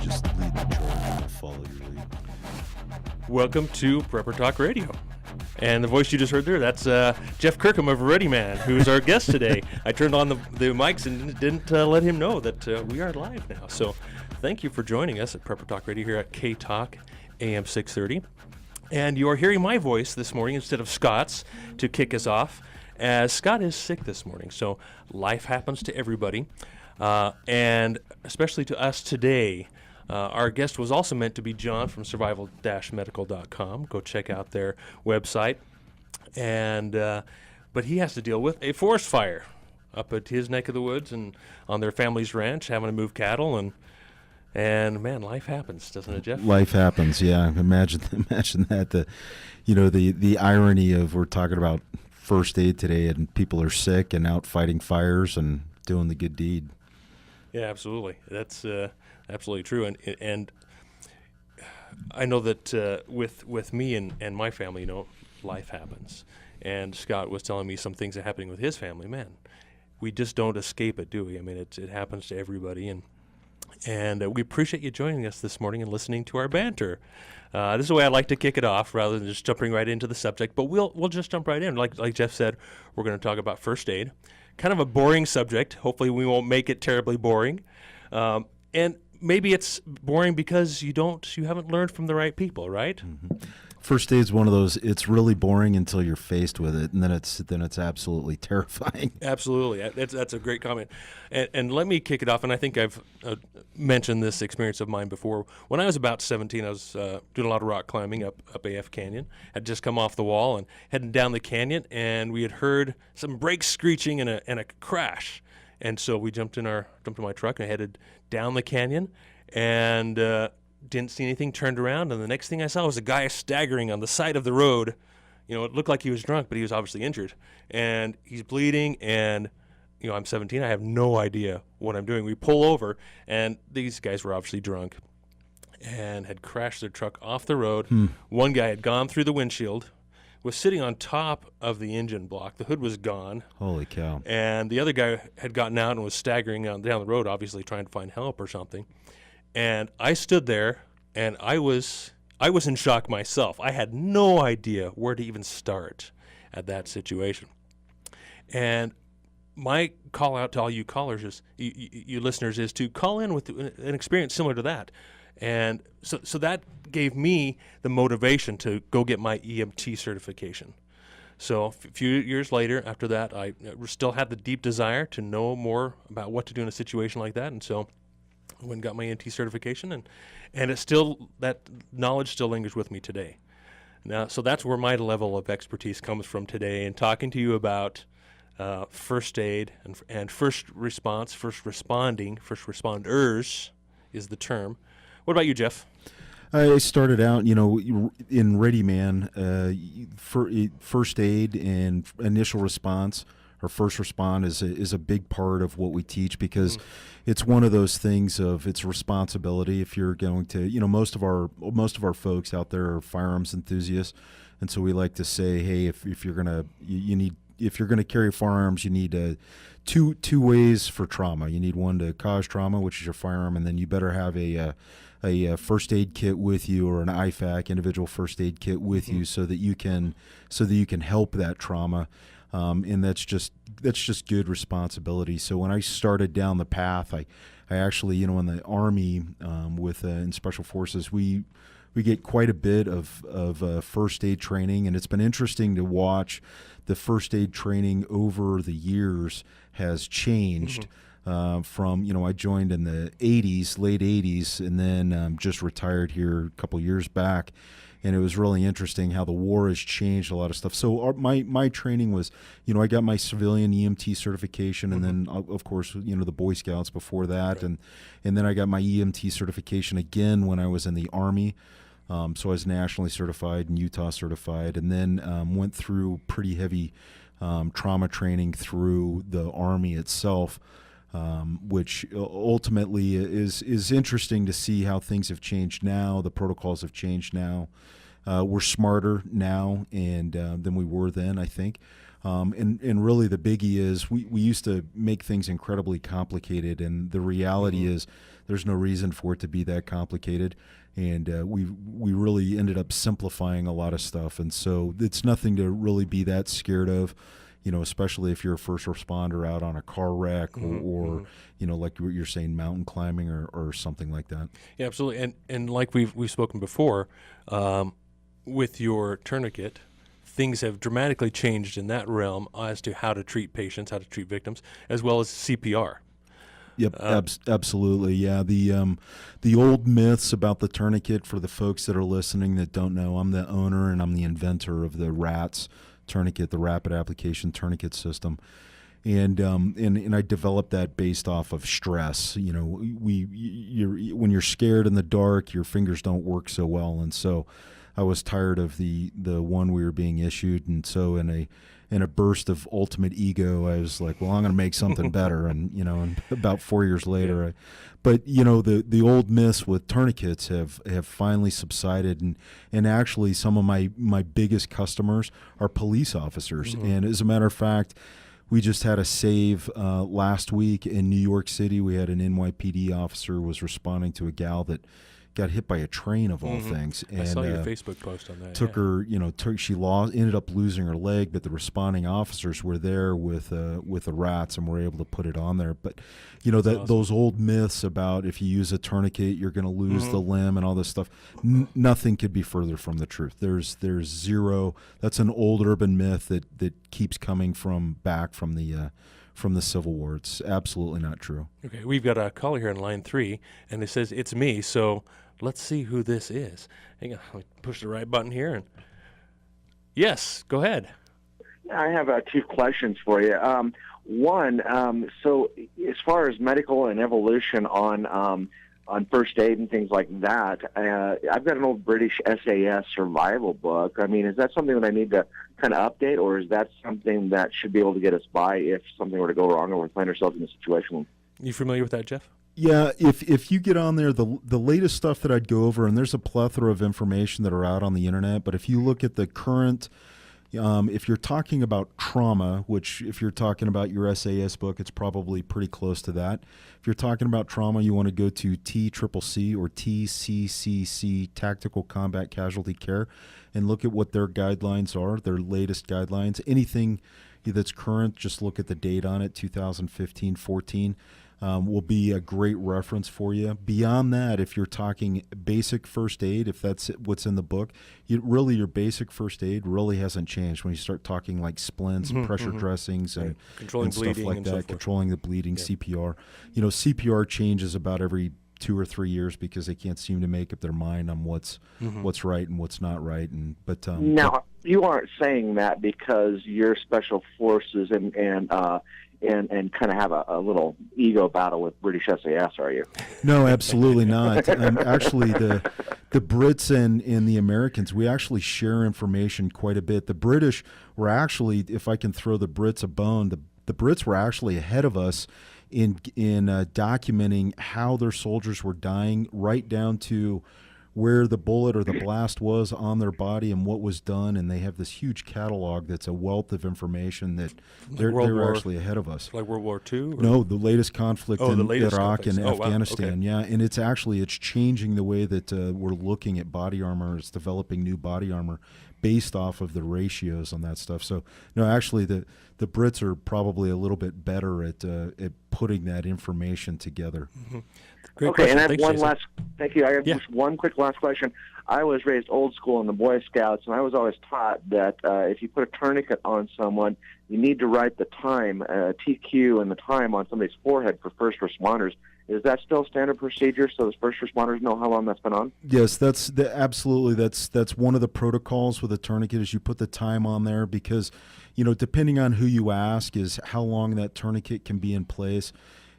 Just lead the charge and we'll follow your lead. Welcome to Prepper Talk Radio. And the voice you just heard there, that's Jeff Kirkham of ReadyMan, who's our guest today. I turned on the mics and didn't let him know that we are live now. So thank you for joining us at Prepper Talk Radio here at K-Talk AM 630. And you are hearing my voice this morning instead of Scott's to kick us off, as Scott is sick this morning. So life happens to everybody, and especially to us today. Our guest was also meant to be John from survival-medical.com. Go check out their website. And but he has to deal with a forest fire up at his neck of the woods and on their family's ranch, having to move cattle. And man, life happens, doesn't it, Jeff? Life happens, yeah. Imagine that. The irony of we're talking about first aid today, and people are sick and out fighting fires and doing the good deed. Yeah, absolutely. That's absolutely true. And I know that with me and my family, life happens. And Scott was telling me some things that are happening with his family. Man, we just don't escape it, do we? I mean, it happens to everybody. And we appreciate you joining us this morning and listening to our banter. This is the way I like to kick it off, rather than just jumping right into the subject. But we'll just jump right in. Like Jeff said, we're going to talk about first aid. Kind of a boring subject. Hopefully we won't make it terribly boring. And maybe it's boring because you haven't learned from the right people, right? Mm-hmm. First aid is one of those. It's really boring until you're faced with it, and then it's absolutely terrifying. Absolutely, that's a great comment. And let me kick it off. And I think I've mentioned this experience of mine before. When I was about 17, I was doing a lot of rock climbing up AF Canyon. Had just come off the wall and heading down the canyon, and we had heard some brakes screeching and a crash. And so we jumped in my truck and headed down the canyon, and didn't see anything, turned around, and the next thing I saw was a guy staggering on the side of the road. It looked like he was drunk, but he was obviously injured. And he's bleeding, and, I'm 17. I have no idea what I'm doing. We pull over, and these guys were obviously drunk and had crashed their truck off the road. One guy had gone through the windshield, was sitting on top of the engine block. The hood was gone. Holy cow. And the other guy had gotten out and was staggering down the road, obviously trying to find help or something. And I stood there, and I was in shock myself. I had no idea where to even start at that situation. And my call out to all you callers is, you listeners, is to call in with an experience similar to that. And so that gave me the motivation to go get my EMT certification. So a few years later, after that, I still had the deep desire to know more about what to do in a situation like that. And so I went and got my EMT certification, and it's still, that knowledge still lingers with me today. Now, so that's where my level of expertise comes from today, and talking to you about first aid and first response, first responders is the term. What about you, Jeff? I started out, in ReadyMan, first aid and initial response, or first respond is a big part of what we teach, because it's one of those things of it's responsibility. If you're going to, most of our folks out there are firearms enthusiasts, and so we like to say, hey, if you're gonna carry firearms, you need two ways for trauma. You need one to cause trauma, which is your firearm, and then you better have a first aid kit with you, or an IFAC, individual first aid kit with you, so that you can help that trauma. And that's just good responsibility. So when I started down the path, I actually, in the Army, in Special Forces, we get quite a bit of first aid training, and it's been interesting to watch the first aid training over the years has changed. From, I joined in the late 80s, and then just retired here a couple years back. And it was really interesting how the war has changed a lot of stuff. So my training was, I got my civilian EMT certification, and then, of course, the Boy Scouts before that. Right. And then I got my EMT certification again when I was in the Army. So I was nationally certified and Utah certified, and then went through pretty heavy trauma training through the Army itself. Which ultimately is interesting to see how things have changed now. The protocols have changed now. We're smarter now than we were then, I think. And really the biggie is we used to make things incredibly complicated, and the reality is there's no reason for it to be that complicated. And we really ended up simplifying a lot of stuff. And so it's nothing to really be that scared of, especially if you're a first responder out on a car wreck or like what you're saying, mountain climbing or something like that. Yeah, absolutely. And like we've spoken before, with your tourniquet, things have dramatically changed in that realm as to how to treat patients, how to treat victims, as well as CPR. Yep, absolutely. Yeah, the old myths about the tourniquet, for the folks that are listening that don't know, I'm the owner and I'm the inventor of the RATS tourniquet, the Rapid Application Tourniquet System. And I developed that based off of stress. When you're scared in the dark, your fingers don't work so well, and so I was tired of the one we were being issued, and so in a burst of ultimate ego, I was like, well, I'm going to make something better. And about 4 years later, but the old myths with tourniquets have finally subsided, and actually some of my biggest customers are police officers. And as a matter of fact, we just had a save last week in New York City. We had an NYPD officer was responding to a gal that got hit by a train of all things. And I saw your Facebook post on that. Took her, she ended up losing her leg, but the responding officers were there with the RATS and were able to put it on there. But awesome. Those old myths about if you use a tourniquet you're going to lose the limb and all this stuff, nothing could be further from the truth. There's zero. That's an old urban myth that keeps coming back from the Civil War. It's absolutely not true. Okay, we've got a caller here in line 3, and it says it's me. So let's see who this is. Hang on, let me push the right button here. And yes, go ahead. I have two questions for you. One, so as far as medical and evolution on first aid and things like that, I've got an old British SAS survival book. I mean, is that something that I need to kind of update, or is that something that should be able to get us by if something were to go wrong or we find ourselves in a situation? You familiar with that, Jeff? Yeah, if you get on there, the latest stuff that I'd go over, and there's a plethora of information that are out on the internet, but if you look at the current, if you're talking about trauma, which if you're talking about your SAS book, it's probably pretty close to that. If you're talking about trauma, you want to go to TCCC or TCCC, Tactical Combat Casualty Care, and look at what their guidelines are, their latest guidelines. Anything that's current, just look at the date on it, 2015-14. Will be a great reference for you. Beyond that, if you're talking basic first aid, if that's what's in the book, your basic first aid really hasn't changed when you start talking like splints and pressure dressings and, Controlling and stuff bleeding like and that, so forth. controlling the bleeding, CPR. CPR changes about every 2 or 3 years because they can't seem to make up their mind on what's right and what's not right. Now, you aren't saying that because you're special forces and kind of have a little ego battle with British SAS, are you? No, absolutely not. Actually, the Brits and the Americans, we actually share information quite a bit. The British were actually, if I can throw the Brits a bone, the Brits were actually ahead of us in documenting how their soldiers were dying, right down to where the bullet or the blast was on their body and what was done, and they have this huge catalog that's a wealth of information that they were actually ahead of us. Like World War II? Or? No, the latest conflict in Iraq and Afghanistan. Wow. Okay. Yeah, and it's changing the way that we're looking at body armor. It's developing new body armor based off of the ratios on that stuff. So, no, actually, the Brits are probably a little bit better at putting that information together. Great okay, question. and I have Thanks, one Jason. last. Thank you. I have just one quick last question. I was raised old school in the Boy Scouts, and I was always taught that if you put a tourniquet on someone, you need to write the time, TQ, and the time on somebody's forehead for first responders. Is that still standard procedure so the first responders know how long that's been on? Yes, absolutely. That's one of the protocols with a tourniquet is you put the time on there because, depending on who you ask is how long that tourniquet can be in place.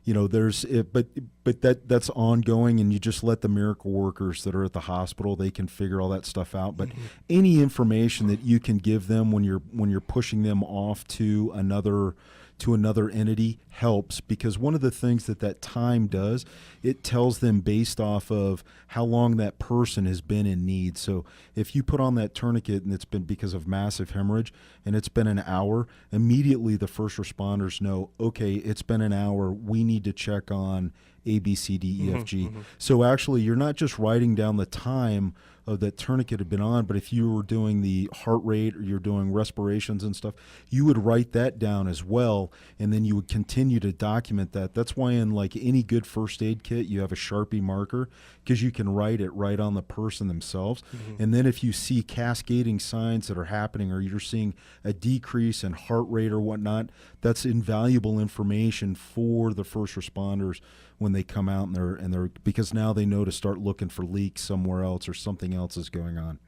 But that's ongoing, and you just let the miracle workers that are at the hospital, they can figure all that stuff out. But any information that you can give them when you're pushing them off to another to another entity helps, because one of the things that time does, it tells them based off of how long that person has been in need. So if you put on that tourniquet and it's been because of massive hemorrhage and it's been an hour, immediately the first responders know, okay, it's been an hour, we need to check on A, B, C, D, E, F, G. So actually, you're not just writing down the time of that tourniquet had been on, but if you were doing the heart rate or you're doing respirations and stuff, you would write that down as well, and then you would continue to document that. That's why in like any good first aid kit, you have a Sharpie marker, because you can write it right on the person themselves. And then if you see cascading signs that are happening, or you're seeing a decrease in heart rate or whatnot, that's invaluable information for the first responders when they come out and they're because now they know to start looking for leaks somewhere else or something else is going on.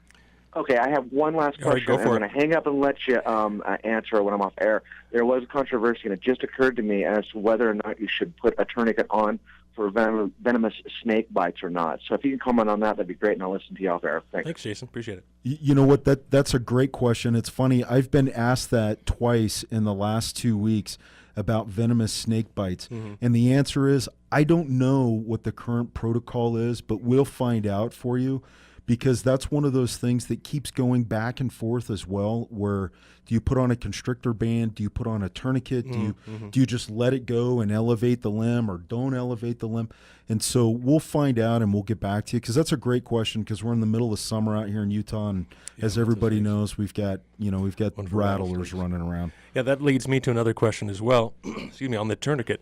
Okay, I have one last All right, question. go for I'm going to hang up and let you answer when I'm off air. There was a controversy, and it just occurred to me as to whether or not you should put a tourniquet on for venomous snake bites or not. So if you can comment on that, that'd be great, and I'll listen to you off air. Thanks, Jason. Appreciate it. You know what? That's a great question. It's funny. I've been asked that twice in the last 2 weeks about venomous snake bites. And the answer is, I don't know what the current protocol is, but we'll find out for you, because that's one of those things that keeps going back and forth as well, where do you put on a constrictor band? Do you put on a tourniquet? Do you just let it go and elevate the limb, or don't elevate the limb? And so we'll find out, and we'll get back to you, because that's a great question, because we're in the middle of summer out here in Utah, and as everybody knows, we've got rattlers running around. Yeah, that leads me to another question as well. Excuse me, on the tourniquet.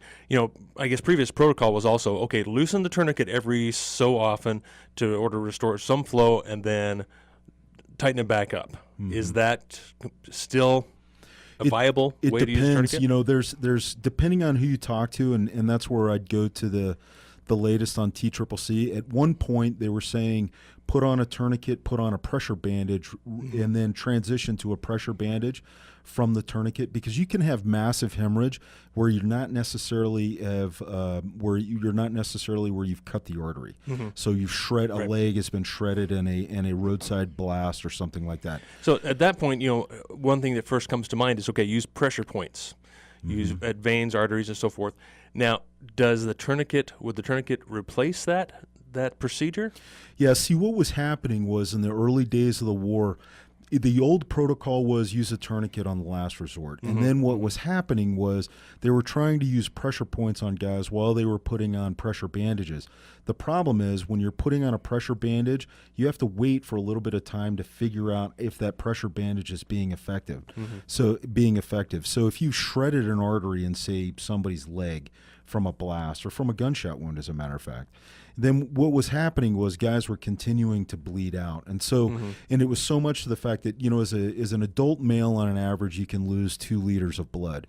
I guess previous protocol was also, okay, loosen the tourniquet every so often to order to restore some flow, and then tighten it back up. Is that still a viable way to use a depends. tourniquet? There's depending on who you talk to, and that's where I'd go to the latest on TCCC. At one point, they were saying put on a tourniquet, put on a pressure bandage, and then transition to a pressure bandage from the tourniquet, because you can have massive hemorrhage where you're not necessarily where you've cut the artery. So you've a leg has been shredded in a roadside blast or something like that. So at that point, one thing that first comes to mind is, okay, use pressure points. Use at veins, arteries, and so forth. Now, would the tourniquet replace that procedure? Yeah, see, what was happening was in the early days of the war, the old protocol was use a tourniquet on the last resort. And then what was happening was they were trying to use pressure points on guys while they were putting on pressure bandages. The problem is when you're putting on a pressure bandage, you have to wait for a little bit of time to figure out if that pressure bandage is being effective. So if you shredded an artery in, say, somebody's leg from a blast or from a gunshot wound, as a matter of fact, then what was happening was guys were continuing to bleed out. And so, and it was so much to the fact that, as an adult male on an average, you can lose 2 liters of blood.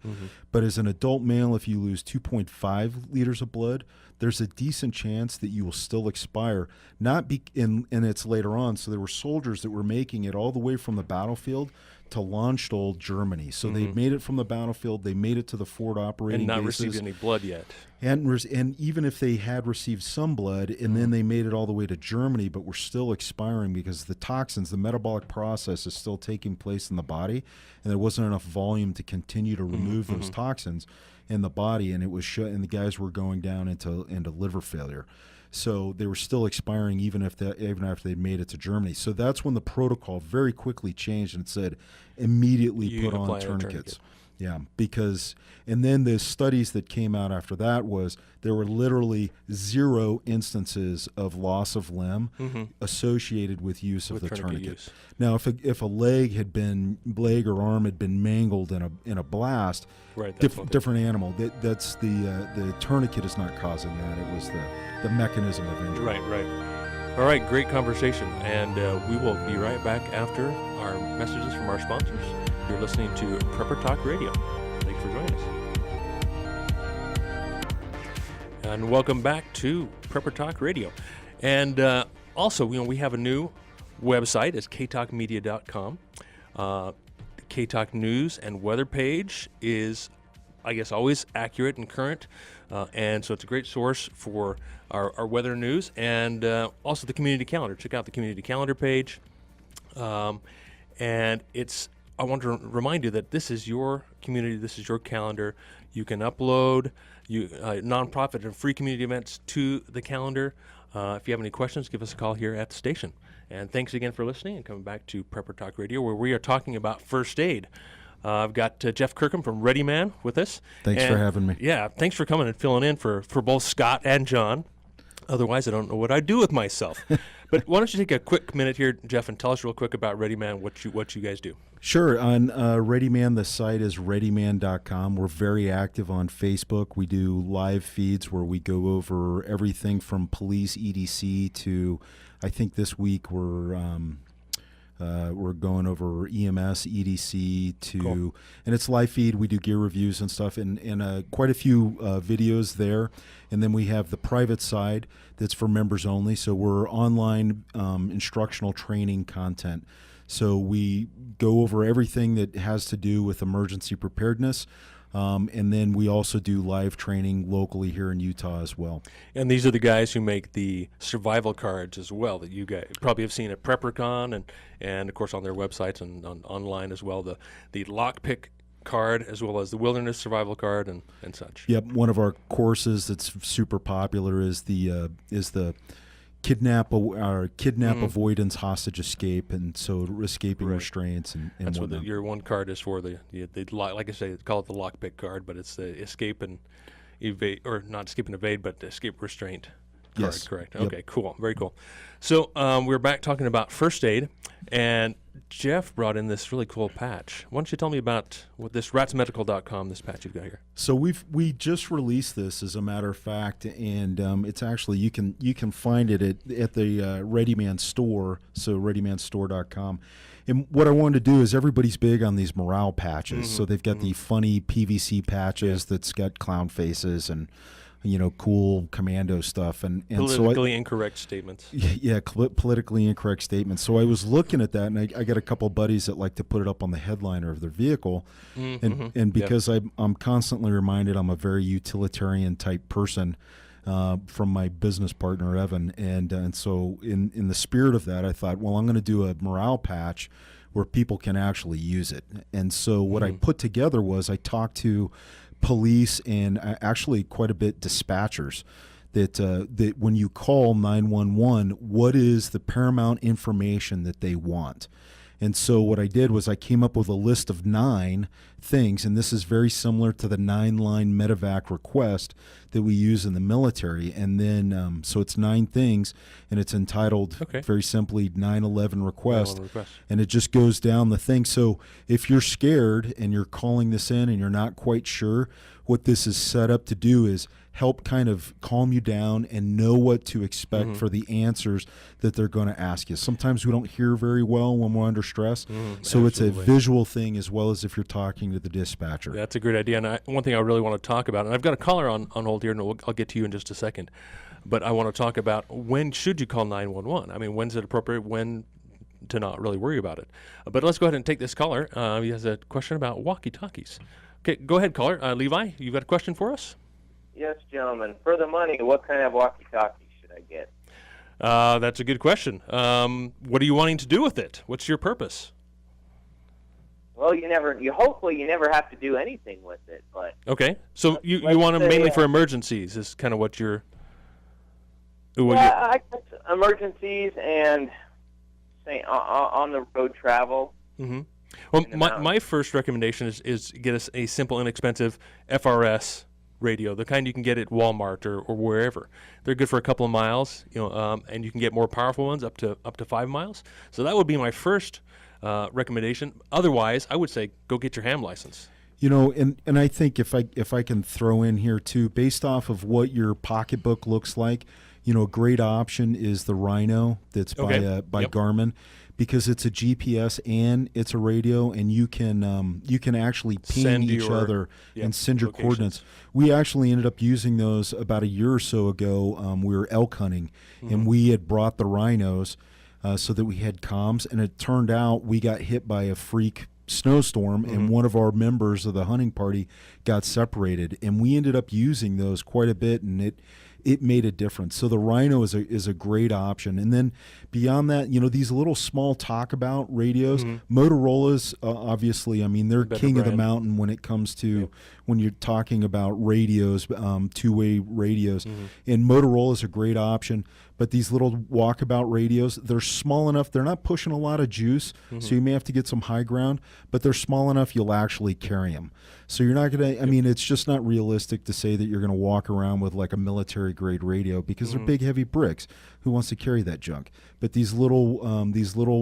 But as an adult male, if you lose 2.5 liters of blood, there's a decent chance that you will still expire. And it's later on. So there were soldiers that were making it all the way from the battlefield to Landstuhl, Germany. So they made it from the battlefield, they made it to the forward operating bases. And not bases, received any blood yet. And even if they had received some blood, and then they made it all the way to Germany, but were still expiring because the toxins, the metabolic process is still taking place in the body, and there wasn't enough volume to continue to remove those toxins in the body, and and the guys were going down into liver failure. So they were still expiring even after they made it to Germany. So that's when the protocol very quickly changed and said immediately put on tourniquets. Yeah, and then the studies that came out after that was there were literally 0 instances of loss of limb associated with use of the tourniquet. Now, if a leg or arm had been mangled in a blast, different animal. That's the tourniquet is not causing that. It was the mechanism of injury. Right. All right, great conversation, and we will be right back after our messages from our sponsors. You're listening to Prepper Talk Radio. Thanks for joining us. And welcome back to Prepper Talk Radio. And also, we have a new website. It's ktalkmedia.com. K-Talk News and Weather page is, I guess, always accurate and current. And so it's a great source for our weather news, and also the community calendar. Check out the community calendar page. And it's I want to remind you that this is your community. This is your calendar. You can upload nonprofit and free community events to the calendar. If you have any questions, give us a call here at the station. And thanks again for listening and coming back to Prepper Talk Radio, where we are talking about first aid. I've got Jeff Kirkham from ReadyMan with us. Thanks for having me. Yeah, thanks for coming and filling in for both Scott and John. Otherwise, I don't know what I'd do with myself. But why don't you take a quick minute here, Jeff, and tell us real quick about ReadyMan, what you guys do. Sure. On ReadyMan, the site is readyman.com. We're very active on Facebook. We do live feeds where we go over everything from police EDC to, I think this week we're going over EMS, EDC to, cool. And it's live feed. We do gear reviews and stuff, and quite a few videos there. And then we have the private side that's for members only. So we're online instructional training content. So we go over everything that has to do with emergency preparedness. And then we also do live training locally here in Utah as well. And these are the guys who make the survival cards as well that you guys probably have seen at PrepperCon and of course on their websites and online as well. The lockpick card as well as the wilderness survival card and such. Yep, one of our courses that's super popular is the kidnap avoidance hostage escape, and so escaping restraints and that's whatnot. what your one card is for. The like I say, call it the lockpick card, but it's the escape and evade, or not escape and evade, but escape restraint card. Yes. Correct. Yep. Okay, cool, very cool. So we're back talking about first aid, and Jeff brought in this really cool patch. Why don't you tell me about what this ratsmedical.com, this patch you've got here? So we just released this, as a matter of fact, and it's actually you can find it at the ReadyMan store, so readymanstore.com. And what I wanted to do is, everybody's big on these morale patches, so they've got the funny PVC patches that's got clown faces and cool commando stuff, and politically incorrect statements. Yeah, politically incorrect statements. So I was looking at that, and I got a couple buddies that like to put it up on the headliner of their vehicle, and because I'm constantly reminded I'm a very utilitarian type person from my business partner Evan, and so in the spirit of that, I thought, well, I'm going to do a morale patch where people can actually use it. And so what I put together was, I talked to police and actually quite a bit dispatchers that when you call 911, what is the paramount information that they want? And so what I did was I came up with a list of 9 things, and this is very similar to the 9-line medevac request that we use in the military. And then so it's 9 things, and it's entitled very simply 911 request. And it just goes down the thing. So if you're scared and you're calling this in and you're not quite sure, what this is set up to do is help kind of calm you down and know what to expect for the answers that they're going to ask you. Sometimes we don't hear very well when we're under stress, so it's a visual thing as well as if you're talking to the dispatcher. That's a great idea, and one thing I really want to talk about, and I've got a caller on hold here, and I'll get to you in just a second, but I want to talk about, when should you call 911? I mean, when's it appropriate, when to not really worry about it? But let's go ahead and take this caller. He has a question about walkie-talkies. Okay, go ahead, caller. Levi, you got a question for us? Yes, gentlemen. For the money, what kind of walkie-talkie should I get? That's a good question. What are you wanting to do with it? What's your purpose? Well, hopefully you never have to do anything with it. But okay, so you want them mainly for emergencies? Is kind of what you're. I guess emergencies and say on the road travel. Mm-hmm. Well, my first recommendation is get us a simple, inexpensive FRS radio, the kind you can get at Walmart or wherever. They're good for a couple of miles, and you can get more powerful ones up to 5 miles. So that would be my first recommendation. Otherwise, I would say go get your ham license. And I think if I can throw in here too, based off of what your pocketbook looks like, a great option is the Rhino that's by Garmin, because it's a GPS and it's a radio, and you can actually ping each other and send your coordinates. We actually ended up using those about a year or so ago. We were elk hunting, and we had brought the Rhinos so that we had comms, and it turned out we got hit by a freak snowstorm, and one of our members of the hunting party got separated, and we ended up using those quite a bit, and it made a difference. So the Rhino is a great option. And then beyond that, these little small talkabout radios, Motorola's obviously, I mean, they're Better king of the brand. mountain when it comes to when you're talking about radios, two-way radios. And Motorola's a great option. But these little walkabout radios, they're small enough. They're not pushing a lot of juice, so you may have to get some high ground, but they're small enough you'll actually carry them. So you're not going to, I mean, it's just not realistic to say that you're going to walk around with like a military-grade radio because they're big, heavy bricks. Who wants to carry that junk? But these little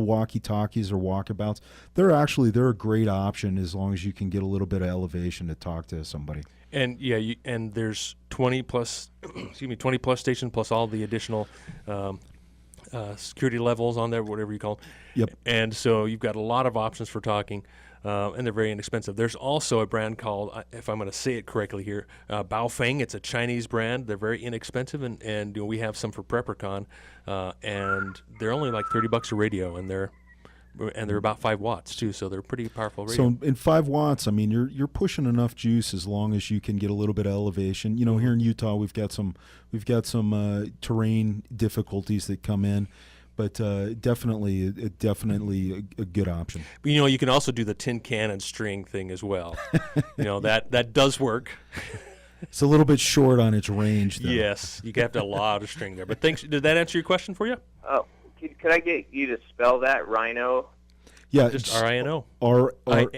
walkie-talkies or walkabouts, they're a great option as long as you can get a little bit of elevation to talk to somebody. And and there's 20 plus stations plus all the additional security levels on there, whatever you call them. Yep. And so you've got a lot of options for talking, and they're very inexpensive. There's also a brand called, if I'm going to say it correctly here, Baofeng. It's a Chinese brand. They're very inexpensive, and we have some for PrepperCon, and they're only like $30 a radio, and they're about 5 watts too, so they're pretty powerful radio. So in 5 watts, I mean, you're pushing enough juice as long as you can get a little bit of elevation. Here in Utah, we've got some terrain difficulties that come in, but definitely a good option. But, you can also do the tin can and string thing as well. That does work. It's a little bit short on its range, though. Yes, you have to have a lot of string there. But thanks. Did that answer your question for you? Oh, could I get you to spell that, Rhino? Yeah, Just R-I-N-O. R-H-I-N-O.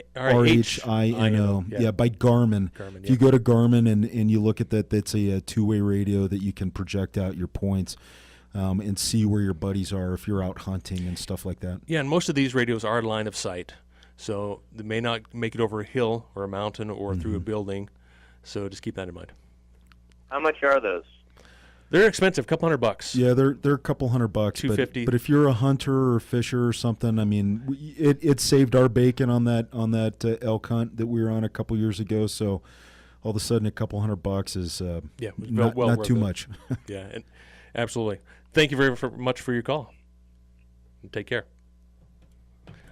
Yeah. Yeah, by Garmin. Garmin, If you go to Garmin and you look at that, that's a two-way radio that you can project out your points and see where your buddies are if you're out hunting and stuff like that. Yeah, and most of these radios are line of sight, so they may not make it over a hill or a mountain or through a building. So just keep that in mind. How much are those? They're expensive, couple $100. Yeah, they're a couple $100, $250. But if you're a hunter or fisher or something, I mean, it saved our bacon on that elk hunt that we were on a couple years ago. So all of a sudden, a couple $100 is not worth too it. much. Yeah, and absolutely. Thank you very much for your call. Take care.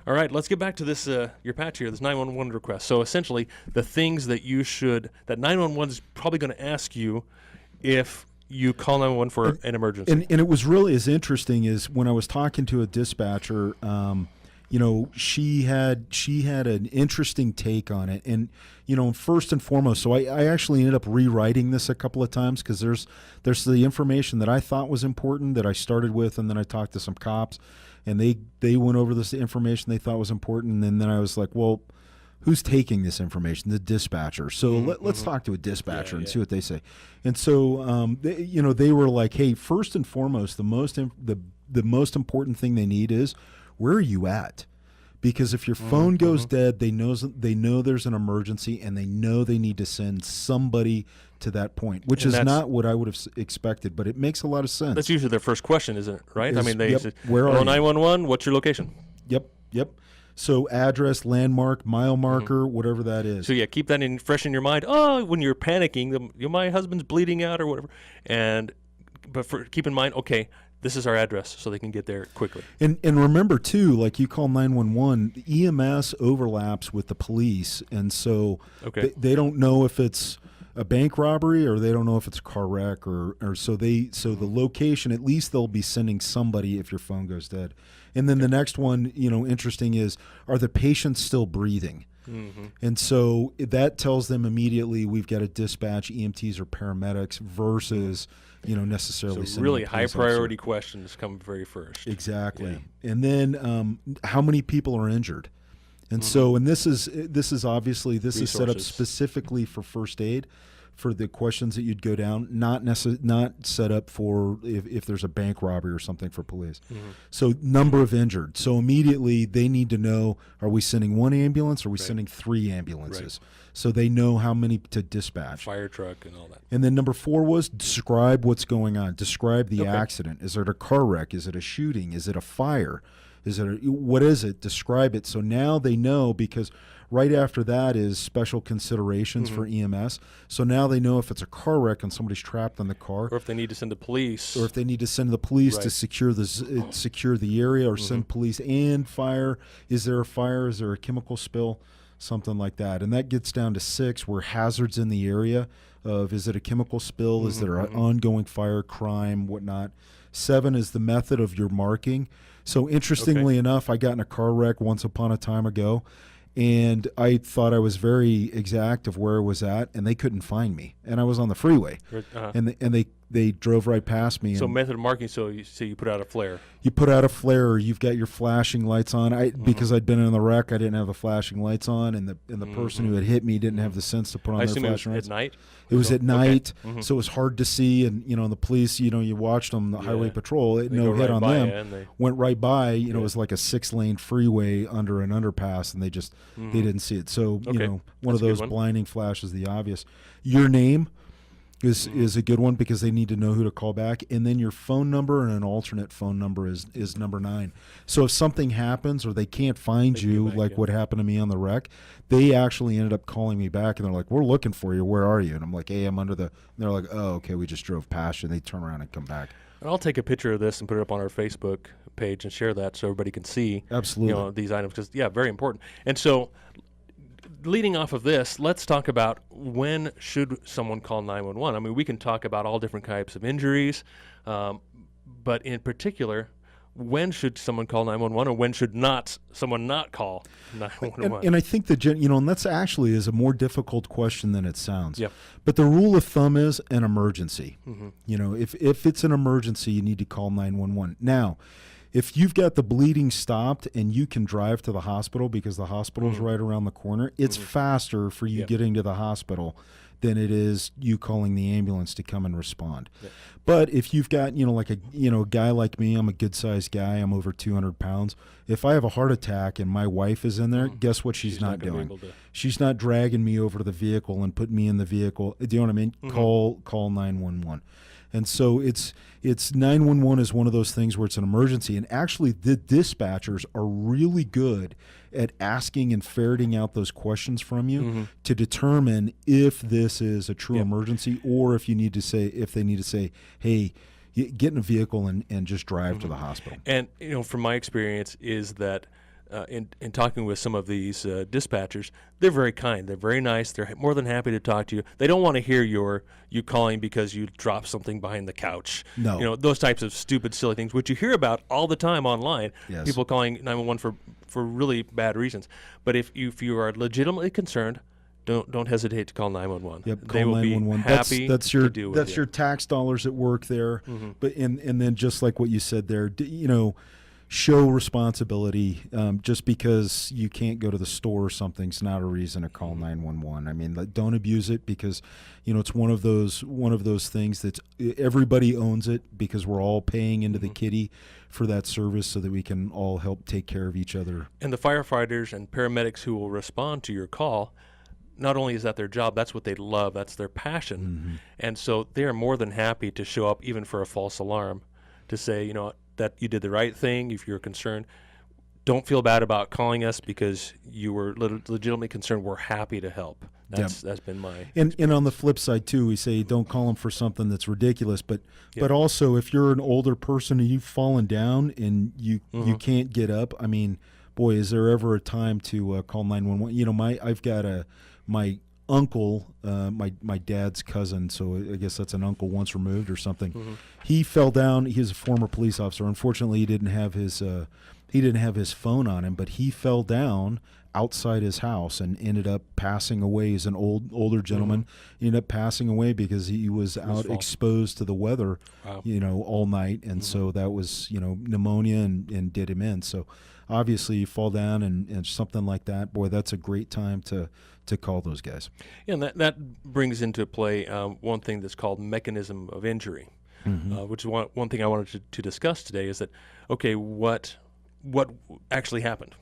All right, let's get back to this, your patch here, this 911 request. So essentially, the things that 911 is probably going to ask you if you call 911 for an emergency. And it was really as interesting as when I was talking to a dispatcher, she had an interesting take on it. And, first and foremost, so I actually ended up rewriting this a couple of times because there's the information that I thought was important that I started with, and then I talked to some cops, and they went over this information they thought was important, and then I was like, well, who's taking this information? The dispatcher. So let's talk to a dispatcher and see what they say. And so, they were like, hey, first and foremost, the most important thing they need is, where are you at? Because if your phone goes dead, they know there's an emergency, and they know they need to send somebody to that point, which is not what I would have expected, but it makes a lot of sense. That's usually their first question, isn't it? Right? I mean, they say, where are you? 911, what's your location? Yep. So address, landmark, mile marker, whatever that is. So keep that fresh in your mind. Oh, when you're panicking, my husband's bleeding out or whatever. Keep in mind, okay, this is our address, so they can get there quickly. And remember too, like you call 911, EMS overlaps with the police, and so they don't know if it's a bank robbery or they don't know if it's a car wreck or so the location, at least they'll be sending somebody if your phone goes dead. And then the next one, interesting is, are the patients still breathing? And so that tells them immediately we've got to dispatch EMTs or paramedics versus necessarily so sending really a high police priority officer. questions come very first. Exactly. And then how many people are injured? And so, and this is obviously is set up specifically for first aid, for the questions that you'd go down, not set up for if there's a bank robbery or something for police. So number of injured. So immediately they need to know, are we sending one ambulance or are we sending 3 ambulances? So they know how many to dispatch. Fire truck and all that. And then number 4 was describe what's going on. Describe the accident. Is it a car wreck? Is it a shooting? Is it a fire? What is it? Describe it. So now they know, because right after that is special considerations for EMS. So now they know if it's a car wreck and somebody's trapped in the car, or if they need to send the police, or if they need to send the police to secure the area, or send police and fire. Is there a fire? Is there a chemical spill? something like that. And that gets down to 6, where hazards in the area of, is it a chemical spill? Is there an ongoing fire, crime, whatnot? 7 is the method of your marking. So interestingly enough, I got in a car wreck once upon a time ago, and I thought I was very exact of where I was at, and they couldn't find me. And I was on the freeway, and they drove right past me. So and method of marking, so you put out a flare. you put out a flare, you've got your flashing lights on. Because I'd been in the wreck, I didn't have the flashing lights on, and the person who had hit me didn't have the sense to put on I their assume it was flashing lights. at night? It was at night, Okay. so it was hard to see, and the police, you watched them, the highway patrol, They no go hit right on by them, you, and they- went right by. It was like a 6-lane freeway under an underpass, and they didn't see it. So Okay. one That's of a good those one. blinding flashes, the obvious. Your name is a good one, because they need to know who to call back, and then your phone number and an alternate phone number is number 9. So if something happens or they can't find They can you, get back, like yeah. what happened to me on the wreck, they actually ended up calling me back, and they're like, "We're looking for you. Where are you?" And I'm like, "Hey, I'm under the." And they're like, "Oh, okay, we just drove past you." And they turn around and come back. And I'll take a picture of this and put it up on our Facebook page and share that so everybody can see Absolutely. these items, because very important. And so leading off of this, let's talk about, when should someone call 911? I mean, we can talk about all different types of injuries, but in particular, when should someone call 911, or when should someone not call 911? And I think and that's actually is a more difficult question than it sounds. Yep. But the rule of thumb is an emergency. Mm-hmm. If it's an emergency, you need to call 911. Now, if you've got the bleeding stopped and you can drive to the hospital because the hospital's right around the corner, it's faster for you Yep. getting to the hospital than it is you calling the ambulance to come and respond. Yep. But if you've got, like a guy like me, I'm a good-sized guy, I'm over 200 pounds. If I have a heart attack and my wife is in there, guess what she's not gonna be doing? able to- She's not dragging me over to the vehicle and putting me in the vehicle. Do you know what I mean? Call 911. And so it's 911 is one of those things where it's an emergency, and actually the dispatchers are really good at asking and ferreting out those questions from you to determine if this is a true emergency, or if they need to say, hey, get in a vehicle and just drive to the hospital. And from my experience is that in talking with some of these dispatchers, they're very kind. They're very nice. They're more than happy to talk to you. They don't want to hear you calling because you dropped something behind the couch. No. Those types of stupid, silly things, which you hear about all the time online. Yes. People calling 911 for really bad reasons. But if you are legitimately concerned, don't hesitate to call 911. Yep, They call will be 911. happy That's your to deal with that's you. your tax dollars at work there. But and then just like what you said there, show responsibility. Just because you can't go to the store or something's not a reason to call 911. I mean, don't abuse it, because it's one of those things that everybody owns it, because we're all paying into the kitty for that service so that we can all help take care of each other. And the firefighters and paramedics who will respond to your call, not only is that their job, that's what they love, that's their passion. And so they are more than happy to show up even for a false alarm, to say, that you did the right thing. If you're concerned, don't feel bad about calling us because you were legitimately concerned. We're happy to help. That's been my and on the flip side too, we say don't call them for something that's ridiculous, but also if you're an older person and you've fallen down and you can't get up, I mean, boy, is there ever a time to call 911? I've got my uncle, my dad's cousin, so I guess that's an uncle once removed or something. He fell down. He's a former police officer. Unfortunately, he didn't have his phone on him, but he fell down outside his house and ended up passing away. He's an older gentleman. He ended up passing away because he was out exposed to the weather, all night, and so that was pneumonia and did him in. So obviously, you fall down and something like that. Boy, that's a great time to call those guys. Yeah, and that brings into play one thing that's called mechanism of injury, which is one thing I wanted to discuss today. Is that okay? What actually happened?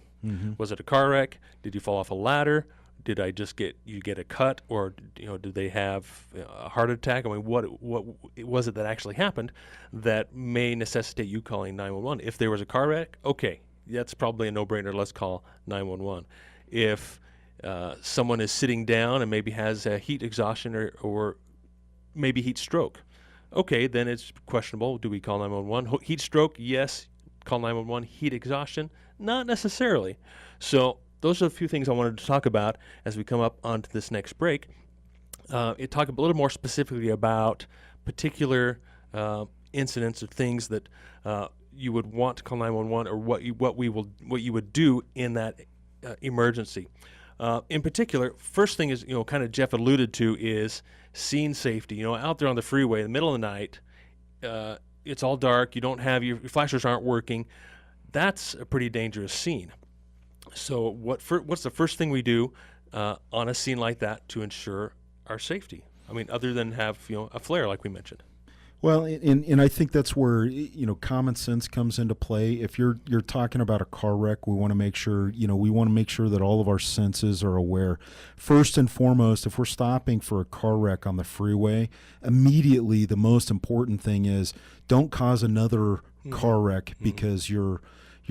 Was it a car wreck? Did you fall off a ladder? Did I just get a cut, or did they have a heart attack? I mean, what was it that actually happened that may necessitate you calling 911? If there was a car wreck, okay, that's probably a no-brainer. Let's call 911. If someone is sitting down and maybe has a heat exhaustion or maybe heat stroke, okay, then it's questionable. Do we call 911? Heat stroke, yes, call 911. Heat exhaustion, not necessarily. So those are a few things I wanted to talk about as we come up onto this next break. Talk a little more specifically about particular incidents or things that you would want to call 911, or what you would do in that emergency. In particular, first thing is, kind of Jeff alluded to, is scene safety. Out there on the freeway in the middle of the night, it's all dark. You don't have your flashers aren't working. That's a pretty dangerous scene. So what's the first thing we do on a scene like that to ensure our safety? I mean, other than have a flare like we mentioned. Well, and I think that's where common sense comes into play. If you're talking about a car wreck, we want to make sure that all of our senses are aware. First and foremost, if we're stopping for a car wreck on the freeway, immediately the most important thing is don't cause another car wreck because you're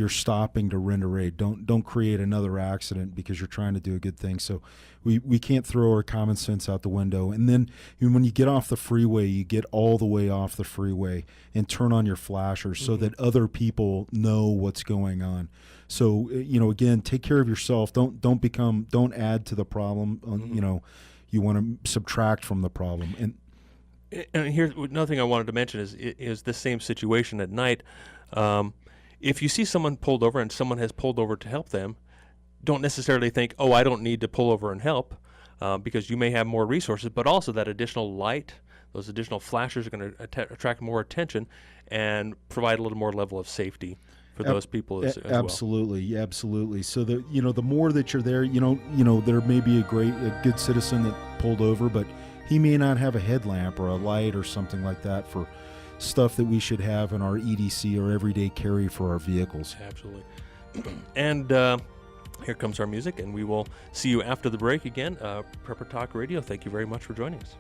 stopping to render aid. Don't create another accident because you're trying to do a good thing. So we can't throw our common sense out the window. And then when you get off the freeway, you get all the way off the freeway and turn on your flashers so that other people know what's going on. So again, take care of yourself. Don't add to the problem. You want to subtract from the problem. And here's another thing I wanted to mention is the same situation at night. If you see someone pulled over and someone has pulled over to help them, don't necessarily think, oh, I don't need to pull over and help, because you may have more resources, but also that additional light, those additional flashers are going to attract more attention and provide a little more level of safety for those people as well. Absolutely. So the more that you're there, there may be a good citizen that pulled over, but he may not have a headlamp or a light or something like that for stuff that we should have in our EDC or everyday carry for our vehicles. Absolutely. And here comes our music, and we will see you after the break again. Prepper Talk Radio, thank you very much for joining us.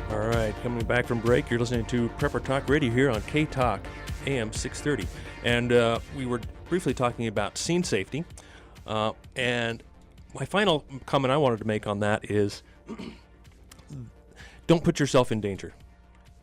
All right, coming back from break, you're listening to Prepper Talk Radio here on K-Talk AM 630. And we were briefly talking about scene safety. And my final comment I wanted to make on that is don't put yourself in danger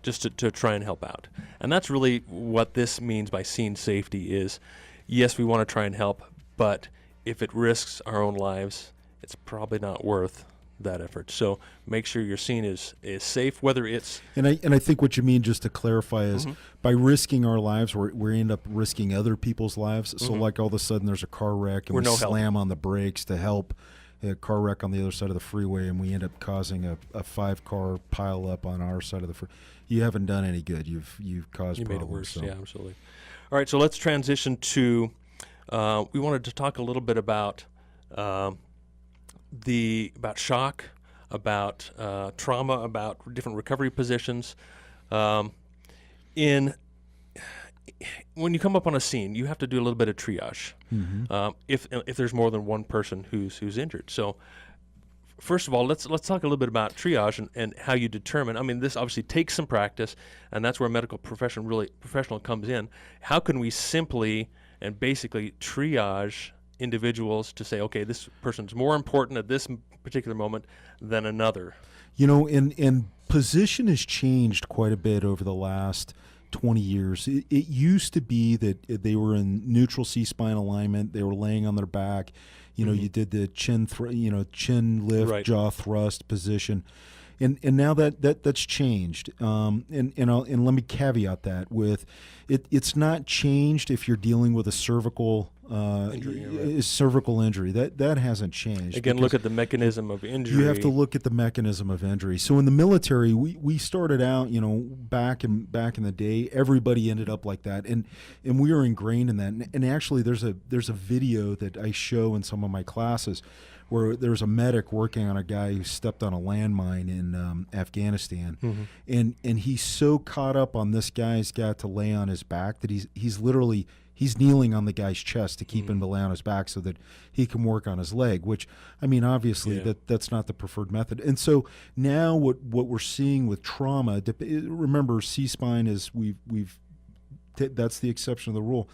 just to try and help out. And that's really what this means by scene safety is, yes, we want to try and help, but if it risks our own lives, it's probably not worth that effort. So make sure your scene is safe, whether it's... And I think what you mean, just to clarify, is by risking our lives, we end up risking other people's lives. So like all of a sudden there's a car wreck and we slam on the brakes to help a car wreck on the other side of the freeway, and we end up causing a 5-car pile up on our side of the freeway. You haven't done any good. You've caused problems. You made it worse. So. Yeah, absolutely. All right, so let's transition to. We wanted to talk a little bit about shock, about trauma, about different recovery positions. When you come up on a scene, you have to do a little bit of triage. If there's more than one person who's injured. So first of all, let's talk a little bit about triage and how you determine. I mean, this obviously takes some practice, and that's where medical professional comes in. How can we simply and basically triage individuals to say, okay, this person's more important at this particular moment than another? And position has changed quite a bit over the last 20 years. It used to be that they were in neutral C-spine alignment. They were laying on their back. You did the chin lift, jaw thrust position. And now that's changed. And let me caveat that with it's not changed if you're dealing with a cervical injury. That hasn't changed. Again, look at the mechanism of injury. You have to look at the mechanism of injury. So in the military, we started out, back in the day, everybody ended up like that, and we were ingrained in that. And actually, there's a video that I show in some of my classes where there's a medic working on a guy who stepped on a landmine in Afghanistan, and he's so caught up on this guy's got to lay on his back that he's literally kneeling on the guy's chest to keep him to lay on his back so that he can work on his leg, which, I mean, obviously that's not the preferred method. And so now what we're seeing with trauma, remember C-spine is we've that's the exception of the rule.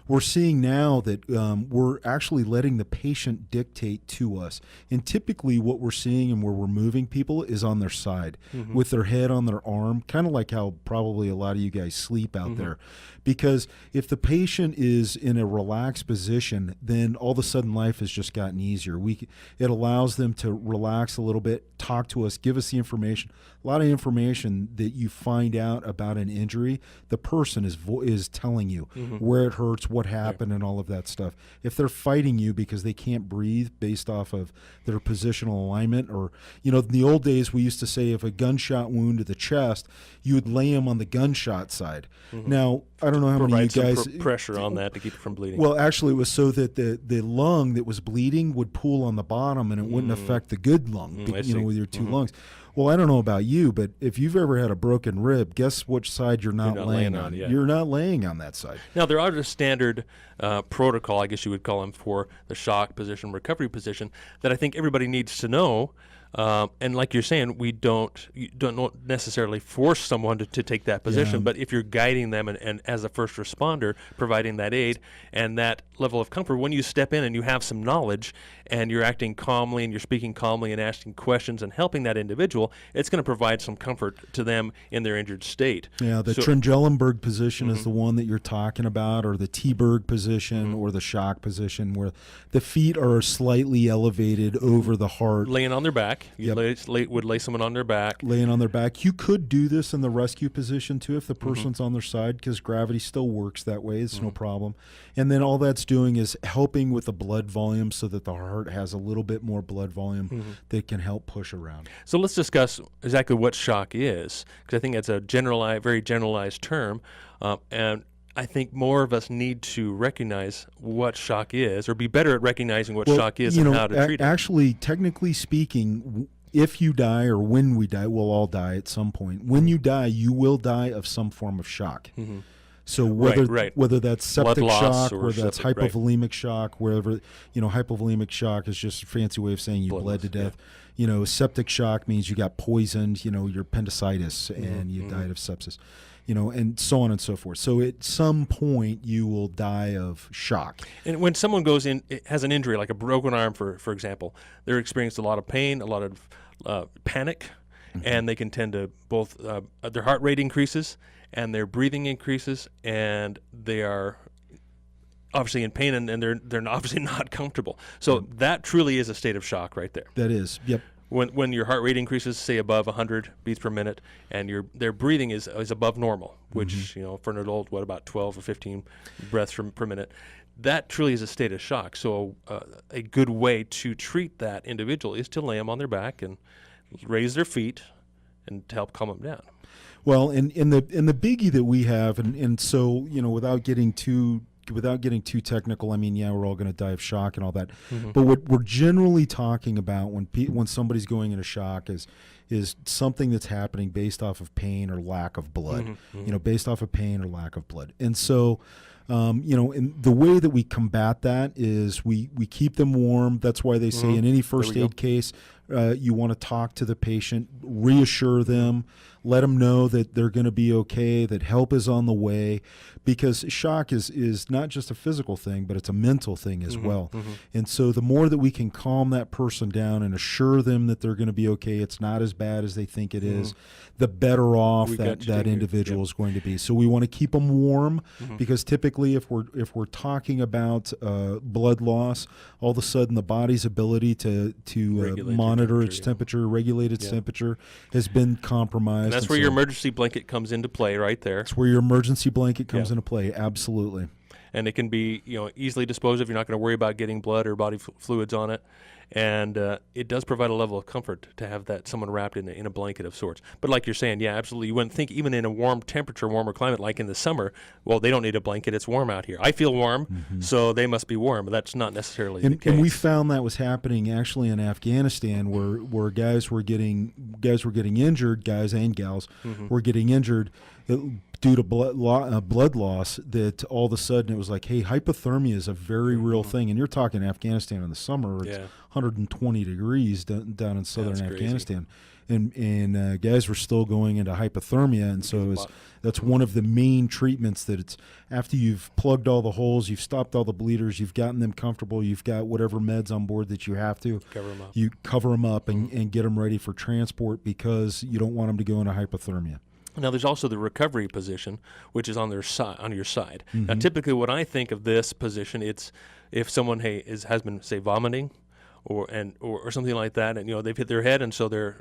We're seeing now that we're actually letting the patient dictate to us. And typically what we're seeing and where we're moving people is on their side with their head on their arm, kind of like how probably a lot of you guys sleep out there. Because if the patient is in a relaxed position, then all of a sudden life has just gotten easier. It allows them to relax a little bit, talk to us, give us the information. A lot of information that you find out about an injury, the person is telling you where it hurts, what happened, and all of that stuff. If they're fighting you because they can't breathe based off of their positional alignment, or, you know, in the old days we used to say if a gunshot wound to the chest, you would lay them on the gunshot side. Now, I don't know how many of you guys pressure on that to keep it from bleeding. Well, actually, it was so that the lung that was bleeding would pool on the bottom, and it wouldn't affect the good lung, with your two lungs. Well, I don't know about you, but if you've ever had a broken rib, guess which side you're not laying on? Yeah. You're not laying on that side. Now, there are a standard protocol, I guess you would call them, for the shock position, recovery position, that I think everybody needs to know. And like you're saying, you don't necessarily force someone to take that position, but if you're guiding them and as a first responder, providing that aid and that level of comfort, when you step in and you have some knowledge and you're acting calmly and you're speaking calmly and asking questions and helping that individual, it's going to provide some comfort to them in their injured state. Yeah, the Trendelenburg position is the one that you're talking about, or the T-Berg position, or the shock position, where the feet are slightly elevated over the heart. Laying on their back. You would lay someone on their back. Laying on their back. You could do this in the rescue position too if the person's on their side, because gravity still works that way. It's no problem. And then all that's doing is helping with the blood volume so that the heart has a little bit more blood volume that can help push around. So let's discuss exactly what shock is, because I think it's a very generalized term, and I think more of us need to recognize what shock is, or be better at recognizing what shock is and how to treat it. Actually, technically speaking, if you die, or when we die, we'll all die at some point. When you die, you will die of some form of shock. So whether that's septic shock, or that's hypovolemic shock, wherever, hypovolemic shock is just a fancy way of saying you bled to death. Septic shock means you got poisoned, your appendicitis, and you died of sepsis. And so on and so forth. So at some point you will die of shock. And when someone goes in, has an injury, like a broken arm, for example, they're experiencing a lot of pain, a lot of panic, and they can tend to both, their heart rate increases and their breathing increases, and they are obviously in pain, and they're obviously not comfortable. So that truly is a state of shock right there. That is, yep. When your heart rate increases, say above 100 beats per minute, and their breathing is above normal, which for an adult, about 12 or 15 breaths per minute, that truly is a state of shock. So a good way to treat that individual is to lay them on their back and raise their feet, and to help calm them down. Well, and the biggie that we have, and so without getting too technical, I mean, we're all going to die of shock and all that. But what we're generally talking about when somebody's going into shock is something that's happening based off of pain or lack of blood. Based off of pain or lack of blood. And so, and the way that we combat that is we keep them warm. That's why they say in any first aid case, you want to talk to the patient, reassure them, let them know that they're going to be okay, that help is on the way, because shock is not just a physical thing, but it's a mental thing as well. And so the more that we can calm that person down and assure them that they're going to be okay, it's not as bad as they think it is, the better off that individual is going to be. So we want to keep them warm, because typically if we're talking about blood loss, all of a sudden the body's ability to monitor its temperature, regulate its temperature, has been compromised. And that's where your emergency blanket comes into play right there. That's where your emergency blanket comes into play, absolutely. And it can be easily disposed of. You're not going to worry about getting blood or body fluids on it. And it does provide a level of comfort to have someone wrapped in a blanket of sorts. But like you're saying, absolutely. You wouldn't think even in a warm temperature, warmer climate, like in the summer, well, they don't need a blanket. It's warm out here. I feel warm, so they must be warm. But that's not necessarily the case. And we found that was happening actually in Afghanistan, where guys were getting injured, guys and gals were getting injured due to blood loss, that all of a sudden it was like, hey, hypothermia is a very real thing. And you're talking Afghanistan in the summer, where it's 120 degrees down in southern Afghanistan. And guys were still going into hypothermia, and so that's one of the main treatments. That it's after you've plugged all the holes, you've stopped all the bleeders, you've gotten them comfortable, you've got whatever meds on board that you have to. You cover them up and get them ready for transport, because you don't want them to go into hypothermia. Now, there's also the recovery position, which is on your side. Now, typically, when I think of this position, it's if someone has been, say, vomiting, or something like that, and they've hit their head, and so they're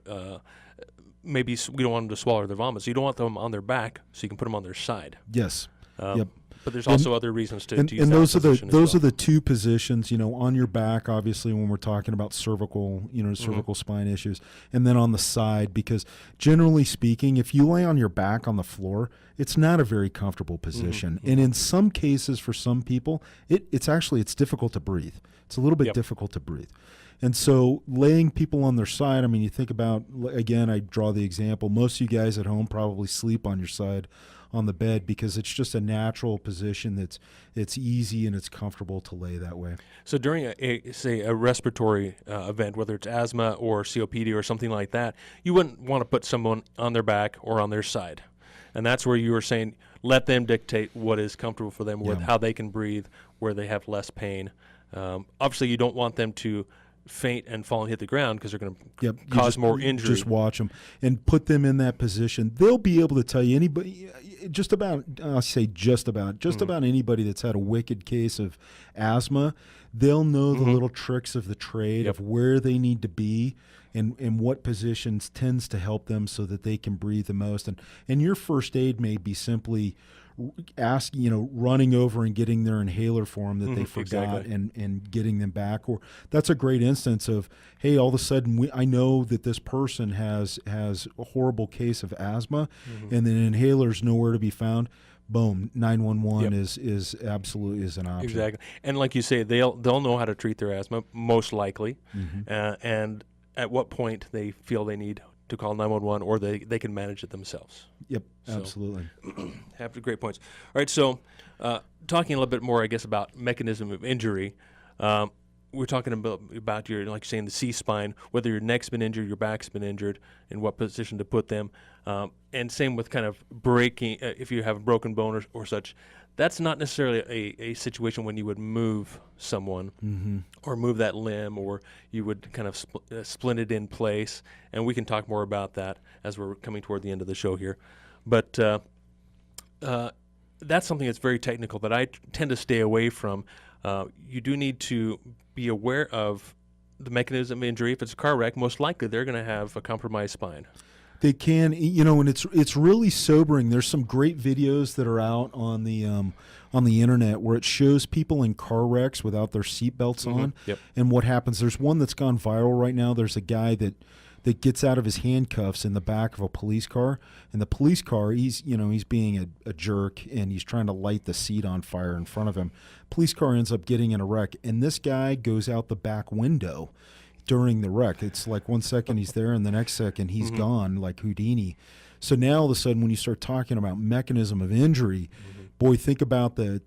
maybe we don't want them to swallow their vomit, so you don't want them on their back, so you can put them on their side. Yes. Yep. But there's also other reasons to use that position. Those are the two positions, on your back, obviously, when we're talking about cervical, cervical spine issues, and then on the side, because generally speaking, if you lay on your back on the floor, it's not a very comfortable position. And in some cases, for some people, it's difficult to breathe. It's a little bit difficult to breathe. And so laying people on their side, I mean, you think about, again, I draw the example, most of you guys at home probably sleep on your side on the bed, because it's just a natural position it's easy and it's comfortable to lay that way. So during a respiratory event, whether it's asthma or COPD or something like that, you wouldn't want to put someone on their back or on their side. And that's where you were saying, let them dictate what is comfortable for them, with how they can breathe, where they have less pain. Obviously, you don't want them to faint and fall and hit the ground, because they're going to cause more injury. Just watch them and put them in that position. They'll be able to tell you just about anybody that's had a wicked case of asthma. They'll know the little tricks of the trade of where they need to be and what positions tends to help them so that they can breathe the most. And your first aid may be simply running over and getting their inhaler for them that they forgot, and getting them back. Or that's a great instance of, hey, all of a sudden I know that this person has a horrible case of asthma, and then inhaler's nowhere to be found. Boom, 911 is absolutely an option. Exactly. And like you say, they'll know how to treat their asthma, most likely, and at what point they feel they need to call 911, or they can manage it themselves. Yep, absolutely. Have great points. All right, so talking a little bit more, I guess, about mechanism of injury. We're talking about your, like saying, the C-spine, whether your neck's been injured, your back's been injured, in what position to put them. And same with kind of breaking, if you have a broken bone or such. That's not necessarily a situation when you would move someone or move that limb, or you would kind of splint it in place. And we can talk more about that as we're coming toward the end of the show here. But that's something that's very technical that I tend to stay away from. You do need to be aware of the mechanism of injury. If it's a car wreck, most likely they're going to have a compromised spine. They can, and it's really sobering. There's some great videos that are out on the internet where it shows people in car wrecks without their seatbelts on, and what happens. There's one that's gone viral right now. There's a guy that gets out of his handcuffs in the back of a police car, and the police car, he's being a jerk, and he's trying to light the seat on fire in front of him. Police car ends up getting in a wreck, and this guy goes out the back window during the wreck. It's like 1 second he's there, and the next second he's gone, like Houdini. So now all of a sudden, when you start talking about mechanism of injury, boy, think about the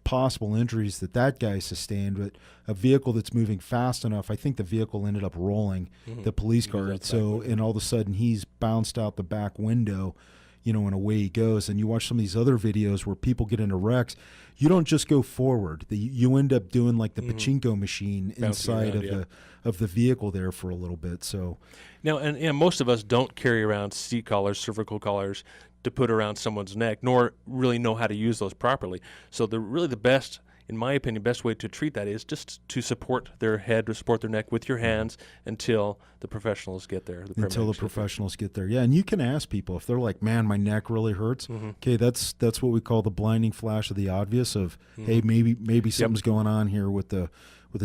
possible injuries that guy sustained. But a vehicle that's moving fast enough, I think the vehicle ended up rolling the police car. And all of a sudden he's bounced out the back window, and away he goes. And you watch some of these other videos where people get into wrecks. You don't just go forward. You end up doing like the pachinko machine inside of the vehicle there for a little bit. So now, and most of us don't carry around seat collars, cervical collars to put around someone's neck, nor really know how to use those properly. So the best, in my opinion, best way to treat that is just to support their head, to support their neck with your hands until the professionals get there. Yeah, and you can ask people if they're like, man, my neck really hurts. Okay, that's what we call the blinding flash of the obvious of, hey, maybe something's going on here with the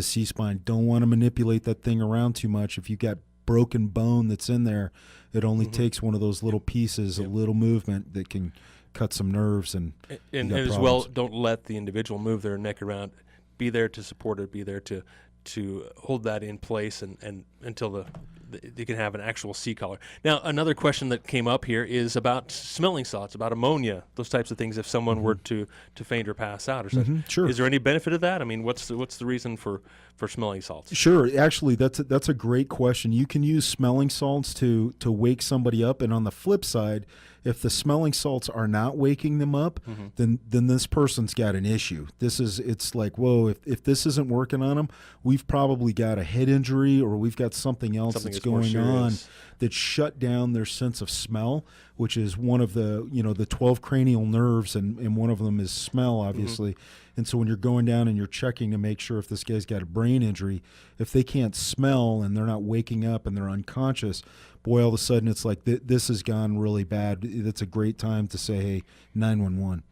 C-spine. Don't want to manipulate that thing around too much. If you got broken bone that's in there, it only takes one of those little pieces, a little movement that can cut some nerves, and as well, don't let the individual move their neck around. Be there to support it. Be there to hold that in place and until they can have an actual C-collar. Now, another question that came up here is about smelling salts, about ammonia, those types of things. If someone were to faint or pass out or something, Sure. Is there any benefit of that? I mean, what's the reason for smelling salts? Sure. Actually, that's a great question. You can use smelling salts to wake somebody up, and on the flip side, if the smelling salts are not waking them up, then this person's got an issue. It's like, whoa, if this isn't working on them, we've probably got a head injury, or we've got something else that's going on that shut down their sense of smell, which is one of the 12 cranial nerves, and one of them is smell, obviously. And so when you're going down and you're checking to make sure if this guy's got a brain injury, if they can't smell and they're not waking up and they're unconscious, boy, all of a sudden it's like this has gone really bad. It's a great time to say, hey, 911.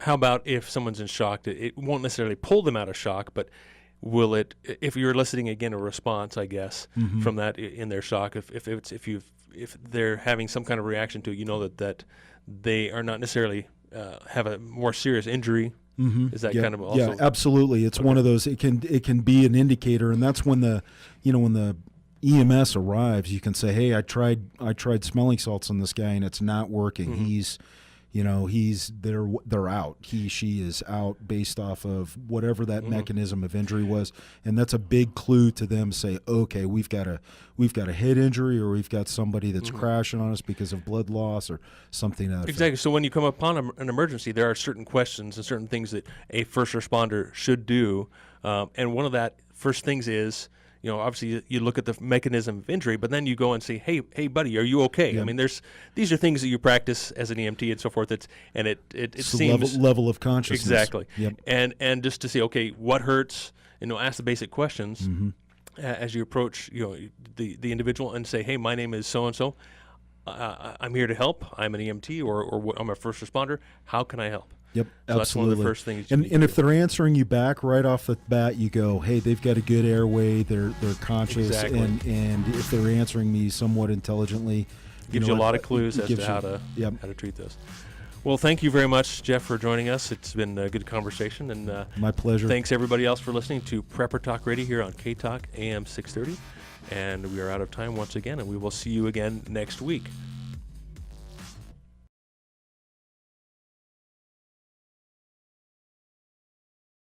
How about if someone's in shock? It won't necessarily pull them out of shock, but will it? If you're eliciting again a response, I guess, from that in their shock, if they're having some kind of reaction to it, you know that they are not necessarily have a more serious injury. Is that kind of also? Yeah, absolutely. It's one of those. It can be an indicator, and that's when the EMS arrives. You can say, hey, I tried smelling salts on this guy and it's not working. They're out. She is out based off of whatever that mechanism of injury was, and that's a big clue to them. Say, okay, we've got a head injury, or we've got somebody that's crashing on us because of blood loss or something else. Exactly. So when you come upon an emergency, there are certain questions and certain things that a first responder should do, and one of that first things is, obviously you look at the mechanism of injury, but then you go and say, hey, buddy, are you okay? Yep. I mean, these are things that you practice as an EMT and so forth. It seems level of consciousness. Exactly. Yep. And just to say, okay, what hurts? Ask the basic questions as you approach, the individual, and say, hey, my name is so and so. I'm here to help. I'm an EMT or I'm a first responder. How can I help? Yep, so absolutely. That's one of the first things. And if they're answering you back right off the bat, you go, hey, they've got a good airway. They're conscious, exactly. and if they're answering me somewhat intelligently, gives you a lot of clues as to how to treat this. Well, thank you very much, Jeff, for joining us. It's been a good conversation, and my pleasure. Thanks everybody else for listening to Prepper Talk Radio here on K Talk AM 630, and we are out of time once again, and we will see you again next week.